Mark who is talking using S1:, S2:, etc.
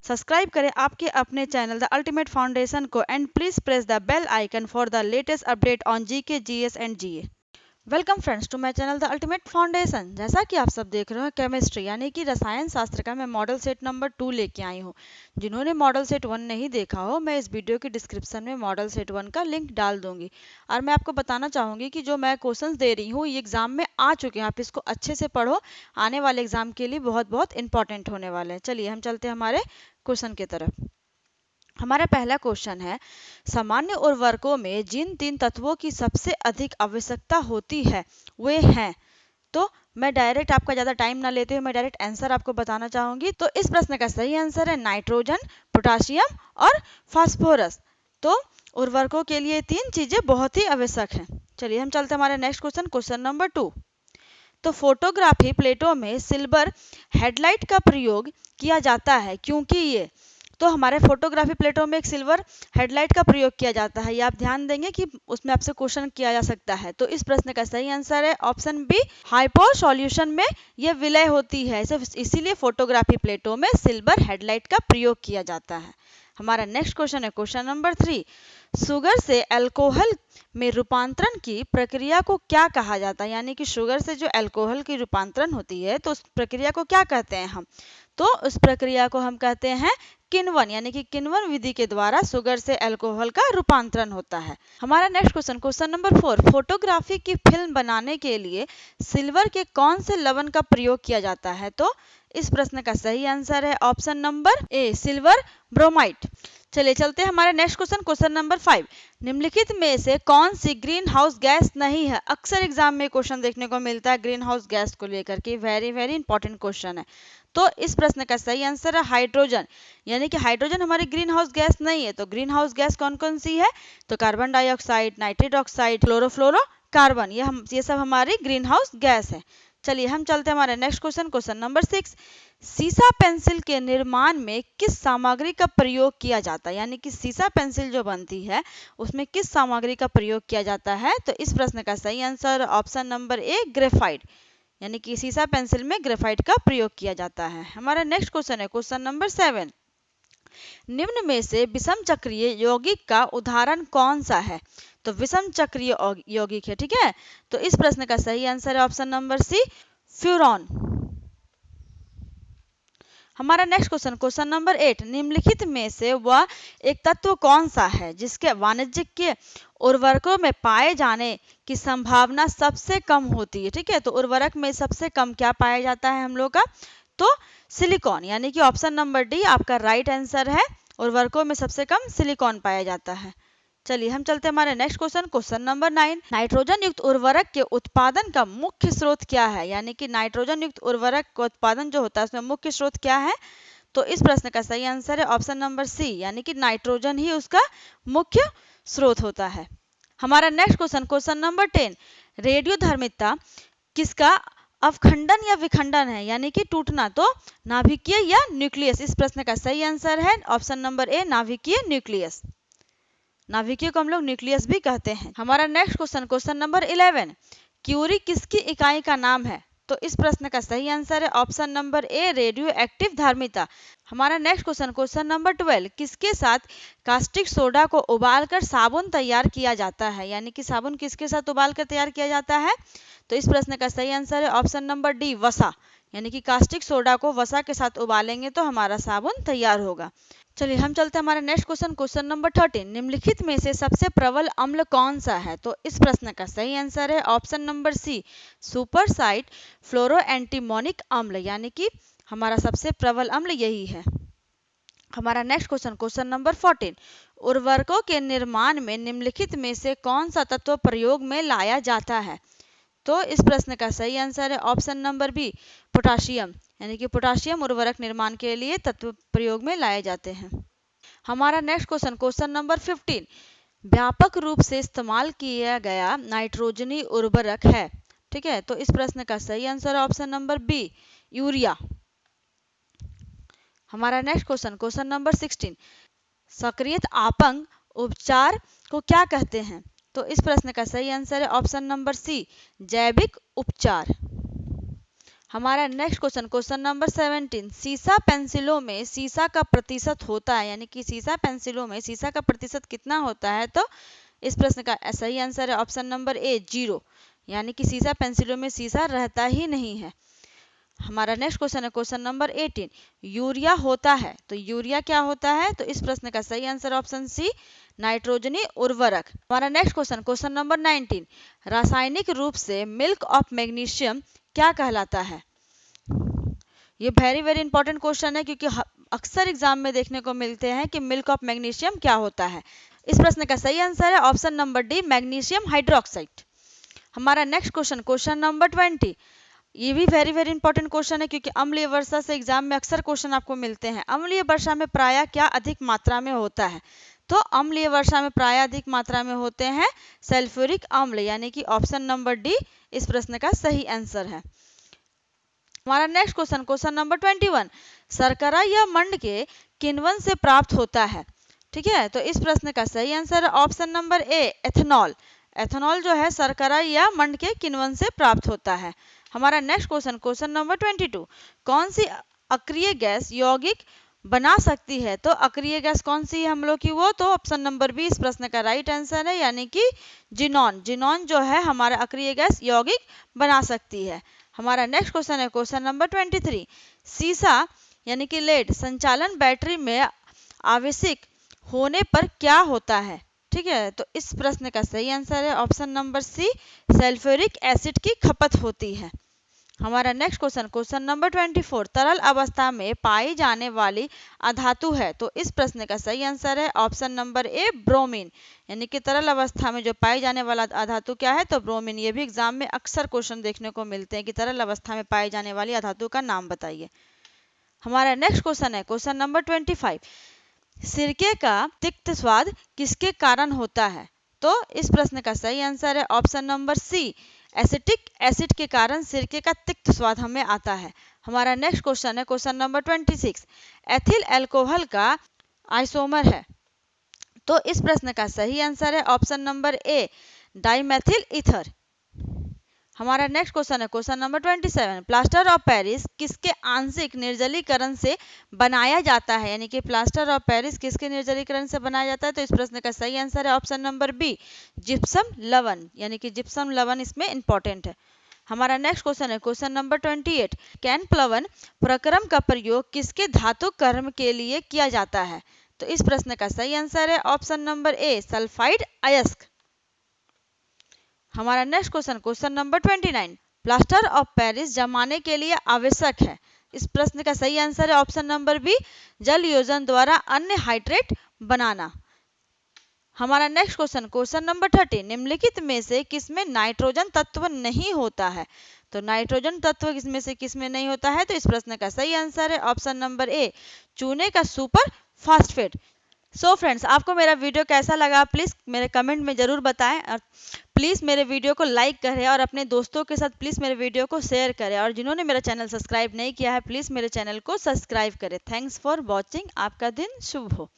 S1: Subscribe करें आपके अपने चैनल द अल्टीमेट फाउंडेशन को and please press the bell icon for the latest update on GK, GS and GA. Welcome friends to my channel the ultimate foundation. जैसा कि आप सब देख रहे हो केमिस्ट्री यानी कि रसायन शास्त्र का मैं मॉडल सेट नंबर 2 लेके आई हूँ। जिन्होंने मॉडल सेट 1 नहीं देखा हो, मैं इस वीडियो की डिस्क्रिप्शन में मॉडल सेट 1 का लिंक डाल दूंगी। और मैं आपको बताना चाहूँगी कि जो मैं क्वेश्चंस दे रही हूँ ये एग्जाम में आ चुके हैं, आप इसको अच्छे से पढ़ो, आने वाले एग्जाम के लिए बहुत बहुत इंपॉर्टेंट होने वाले हैं। चलिए हम चलते हैं हमारे क्वेश्चन की तरफ। हमारा पहला क्वेश्चन है, सामान्य उर्वरकों में जिन 3 तत्वों की सबसे अधिक आवश्यकता होती है वे हैं। तो मैं डायरेक्ट आपका ज़्यादा टाइम ना लेते हुए मैं डायरेक्ट आंसर आपको बताना चाहूँगी। तो इस प्रश्न का सही आंसर है नाइट्रोजन, पोटाशियम और फास्फोरस। तो उर्वरकों के लिए 3 चीज़ें बहुत ही आवश्यक हैं। चलिए हम चलते हैं हमारे नेक्स्ट क्वेश्चन, क्वेश्चन नंबर 2। तो फोटोग्राफी प्लेटों में सिल्वर हेडलाइट का प्रयोग किया जाता है क्योंकि ये। तो हमारे फोटोग्राफी प्लेटों में एक सिल्वर हेडलाइट का प्रयोग किया जाता है। ये आप ध्यान देंगे कि उसमें आपसे क्वेश्चन किया जा सकता है। तो इस प्रश्न का सही आंसर है ऑप्शन बी, हाइपो सॉल्यूशन में यह विलय होती है, इसीलिए फोटोग्राफी प्लेटों में सिल्वर हेडलाइट का प्रयोग किया जाता है। हमारा नेक्स्ट क्वेश्चन है क्वेश्चन नंबर 3। शुगर से अल्कोहल में रूपांतरण की प्रक्रिया को क्या कहा जाता है? यानी कि शुगर से जो अल्कोहल की रूपांतरण होती है तो उस प्रक्रिया को क्या कहते हैं हम? तो उस प्रक्रिया को हम कहते हैं किण्वन, यानी कि किण्वन विधि के द्वारा शुगर से अल्कोहल का रूपांतरण होता है। हमारा next question, question number 4। Photography की फिल्म बनाने के लिए सिल्वर के कौन से लवण का प्रयोग किया जाता है? तो इस प्रश्न का सही आंसर है ऑप्शन नंबर ए, सिल्वर ब्रोमाइड। चलिए चलते हैं हमारे नेक्स्ट क्वेश्चन, क्वेश्चन नंबर 5। निम्नलिखित में से कौन सी ग्रीन हाउस गैस नहीं है? अक्सर एग्जाम में क्वेश्चन देखने को मिलता है ग्रीन हाउस गैस को लेकर के, वेरी वेरी इंपॉर्टेंट क्वेश्चन है। तो इस प्रश्न का सही आंसर है हाइड्रोजन, यानी कि हाइड्रोजन हमारी ग्रीन हाउस गैस नहीं है। तो ग्रीन हाउस गैस कौन कौन सी है? तो carbon dioxide, nitrate oxide, chlorofluorocarbon, ये सब हमारी ग्रीन हाउस गैस है। चलिए हम चलते हैं हमारे नेक्स्ट क्वेश्चन, क्वेश्चन नंबर 6। सीसा पेंसिल के निर्माण में किस सामग्री का प्रयोग किया जाता है? यानी कि सीसा पेंसिल जो बनती है उसमें किस सामग्री का प्रयोग किया जाता है? तो इस प्रश्न का सही आंसर ऑप्शन नंबर ए, ग्रेफाइट, यानी कि सीसा पेंसिल में ग्रेफाइट का प्रयोग किया जाता है। हमारा नेक्स्ट क्वेश्चन है क्वेश्चन नंबर 7। निम्न में से विषम चक्रीय यौगिक का उदाहरण कौन सा है? तो विषम चक्रीय यौगिक है, ठीक है। तो इस प्रश्न का सही आंसर है ऑप्शन नंबर सी, फ्यूरॉन। हमारा नेक्स्ट क्वेश्चन, क्वेश्चन नंबर 8। निम्नलिखित में से वह एक तत्व कौन सा है जिसके वाणिज्यिक उर्वरकों में पाए जाने की संभावना सबसे कम होती है? ठीक है, तो उर्वरक में सबसे कम क्या पाया जाता है हम लोग का? तो सिलिकॉन, यानी कि ऑप्शन नंबर डी आपका राइट आंसर है। उर्वरकों में सबसे कम सिलिकॉन पाया जाता है। चलिए हम चलते हैं हमारे next question, question number 9। Nitrogen युक्त उर्वरक के उत्पादन का मुख्य स्रोत क्या है? यानी कि नाइट्रोजन युक्त उर्वरक का उत्पादन जो होता है उसमें मुख्य स्रोत क्या है? तो इस प्रश्न का सही आंसर है ऑप्शन नंबर सी, यानी कि नाइट्रोजन ही उसका मुख्य स्रोत होता है। हमारा नेक्स्ट क्वेश्चन, क्वेश्चन नंबर 10। रेडियोधर्मिता किसका अवखंडन या विखंडन है? यानी कि टूटना। तो नाभिकीय या न्यूक्लियस? इस प्रश्न का सही आंसर है ऑप्शन नंबर ए, नाभिकीय न्यूक्लियस। नाभिकीय को हम लोग न्यूक्लियस भी कहते हैं। हमारा next question, question number 11। Curie किसकी इकाई का नाम है? तो इस प्रश्न का सही आंसर है option number A, radio active धार्मिता। हमारा नेक्स्ट क्वेश्चन, क्वेश्चन नंबर 12। किसके साथ कास्टिक सोडा को उबालकर साबुन तैयार किया जाता है? यानी कि साबुन किसके साथ उबालकर तैयार किया जाता है? तो इस प्रश्न का सही आंसर है ऑप्शन नंबर डी, वसा, यानी कि कास्टिक सोडा को वसा के साथ उबालेंगे तो हमारा साबुन तैयार होगा। चलिए हम चलते हैं हमारे नेक्स्ट क्वेश्चन, क्वेश्चन नंबर 13। निम्नलिखित में से सबसे प्रबल अम्ल कौन सा है? तो इस प्रश्न का सही आंसर है ऑप्शन नंबर सी, सुपरसाइड फ्लोरो एंटीमोनिक अम्ल, यानी कि हमारा सबसे प्रबल अम्ल यही है। हमारा नेक्स्ट क्वेश्चन, क्वेश्चन नंबर 14। उर्वरकों के निर्माण में निम्नलिखित में से कौन सा तत्व प्रयोग में लाया जाता है? तो इस प्रश्न का सही आंसर है ऑप्शन नंबर बी, पोटाशियम, यानी कि पोटाशियम उर्वरक निर्माण के लिए तत्व प्रयोग में लाए जाते हैं। हमारा नेक्स्ट क्वेश्चन, क्वेश्चन नंबर 15। व्यापक रूप से इस्तेमाल किया गया नाइट्रोजनी उर्वरक है? ठीक है, तो इस प्रश्न का सही आंसर है ऑप्शन नंबर बी, यूरिया। हमारा नेक्स्ट क्वेश्चन, क्वेश्चन नंबर 16। सक्रियत आपंग उपचार को क्या कहते हैं? तो इस प्रश्न का सही आंसर है ऑप्शन नंबर सी, जैविक उपचार। हमारा नेक्स्ट क्वेश्चन, क्वेश्चन नंबर 17, सीसा पेंसिलों में सीसा का प्रतिशत होता है, यानी कि सीसा पेंसिलों में सीसा का प्रतिशत कितना होता है? तो इस प्रश्न का सही आंसर है ऑप्शन नंबर ए 0, यानी कि सीसा पेंसिलों में सीसा रहता ही नहीं है। हमारा नेक्स्ट क्वेश्चन है क्वेश्चन नंबर 18, यूरिया होता है, तो यूरिया क्या होता है? तो इस प्रश्न का सही आंसर ऑप्शन सी नाइट्रोजनी उर्वरक। हमारा नेक्स्ट क्वेश्चन, क्वेश्चन नंबर 19, रासायनिक रूप से मिल्क ऑफ मैग्नीशियम क्या कहलाता है? ये वेरी वेरी इंपॉर्टेंट क्वेश्चन है, क्योंकि अक्सर एग्जाम में देखने को मिलते हैं कि मिल्क ऑफ मैग्नीशियम क्या होता है। इस प्रश्न का सही आंसर है option number D magnesium hydroxide. हमारा नेक्स्ट क्वेश्चन, क्वेश्चन नंबर 20, ये भी वेरी वेरी इंपॉर्टेंट क्वेश्चन है, क्योंकि अम्लीय वर्षा से एग्जाम में अक्सर क्वेश्चन आपको मिलते हैं। अम्लीय वर्षा में प्रायः क्या अधिक मात्रा में होता है? तो अम्लीय वर्षा में प्रायः अधिक मात्रा में होते हैं सल्फ्यूरिक अम्ल, यानी कि ऑप्शन नंबर डी इस प्रश्न का सही आंसर है। हमारा नेक्स्ट क्वेश्चन, क्वेश्चन नंबर 21, शर्करा या मंड के किण्वन से प्राप्त होता है? ठीक है, तो इस प्रश्न का सही आंसर है ऑप्शन नंबर ए एथेनॉल। एथेनॉल जो है शर्करा या मंड के किण्वन से प्राप्त होता है। हमारा नेक्स्ट क्वेश्चन, क्वेश्चन नंबर 22, कौन सी अक्रिय गैस यौगिक बना सकती है? तो अक्रिय गैस कौन सी है हम लोग की? वो तो ऑप्शन नंबर बी इस प्रश्न का राइट आंसर है, यानी कि जिनॉन। जिनॉन जो है हमारा अक्रिय गैस यौगिक बना सकती है। हमारा नेक्स्ट क्वेश्चन है क्वेश्चन नंबर 23, सीसा यानी कि लेड संचालन बैटरी में आवश्यक होने पर क्या होता है? ठीक है, तो इस प्रश्न का सही आंसर है option number C sulphuric acid की खपत होती है। हमारा नेक्स्ट क्वेश्चन, क्वेश्चन नंबर 24, तरल अवस्था में पाई जाने वाली अधातु है? तो इस प्रश्न का सही आंसर है ऑप्शन नंबर ए ब्रोमीन, यानी कि तरल अवस्था में जो पाई जाने वाला अधातु क्या है? तो ब्रोमीन। ये भी एग्जाम में अक्सर क्वेश्चन देखने को मिलते हैं कि तरल अवस्था में पाई जाने वाली अधातु का नाम बताइए। हमारा नेक्स्ट क्वेश्चन है क्वेश्चन नंबर 25, सिरके का तिक्त स्वाद किसके कारण होता है? तो इस प्रश्न का सही आंसर है option number C acetic acid के कारण सिरके का तिक्त स्वाद हमें आता है। हमारा नेक्स्ट क्वेश्चन है क्वेश्चन नंबर 26, एथिल अल्कोहल का आइसोमर है? तो इस प्रश्न का सही आंसर है ऑप्शन नंबर ए डाइमेथिल ईथर। हमारा नेक्स्ट क्वेश्चन है question number 27, plaster of Paris किसके आंशिक निर्जलीकरण से बनाया जाता है? यानी कि प्लास्टर ऑफ पेरिस किसके निर्जलीकरण से बनाया जाता है? तो इस प्रश्न का सही आंसर है ऑप्शन नंबर बी जिप्सम लवण, यानी कि जिप्सम लवण इसमें इंपॉर्टेंट है। हमारा नेक्स्ट क्वेश्चन है क्वेश्चन नंबर 28, कैन प्लवन प्रक्रम का प्रयोग किसके धातु कर्म के लिए किया जाता है? तो इस प्रश्न का सही आंसर है ऑप्शन नंबर ए सल्फाइड अयस्क। हमारा next question question number 29, plaster of Paris जमाने के लिए आवश्यक है? इस प्रश्न का सही आंसर है ऑप्शन नंबर बी जल योजन द्वारा अन्य हाइड्रेट बनाना। हमारा नेक्स्ट क्वेश्चन क्वेश्चन नंबर 30, निम्नलिखित में से किसमें नाइट्रोजन तत्व नहीं होता है? तो नाइट्रोजन तत्व किसमें से किसमें नहीं होता है? तो इस प्रश्न का सही आंसर है ऑप्शन नंबर ए चूने का सुपर फास्फेट। सो फ्रेंड्स, आपको मेरा वीडियो कैसा लगा प्लीज़ मेरे कमेंट में ज़रूर बताएं, और प्लीज़ मेरे वीडियो को लाइक करें और अपने दोस्तों के साथ प्लीज़ मेरे वीडियो को शेयर करें, और जिन्होंने मेरा चैनल सब्सक्राइब नहीं किया है प्लीज़ मेरे चैनल को सब्सक्राइब करें। Thanks for watching. आपका दिन शुभ हो।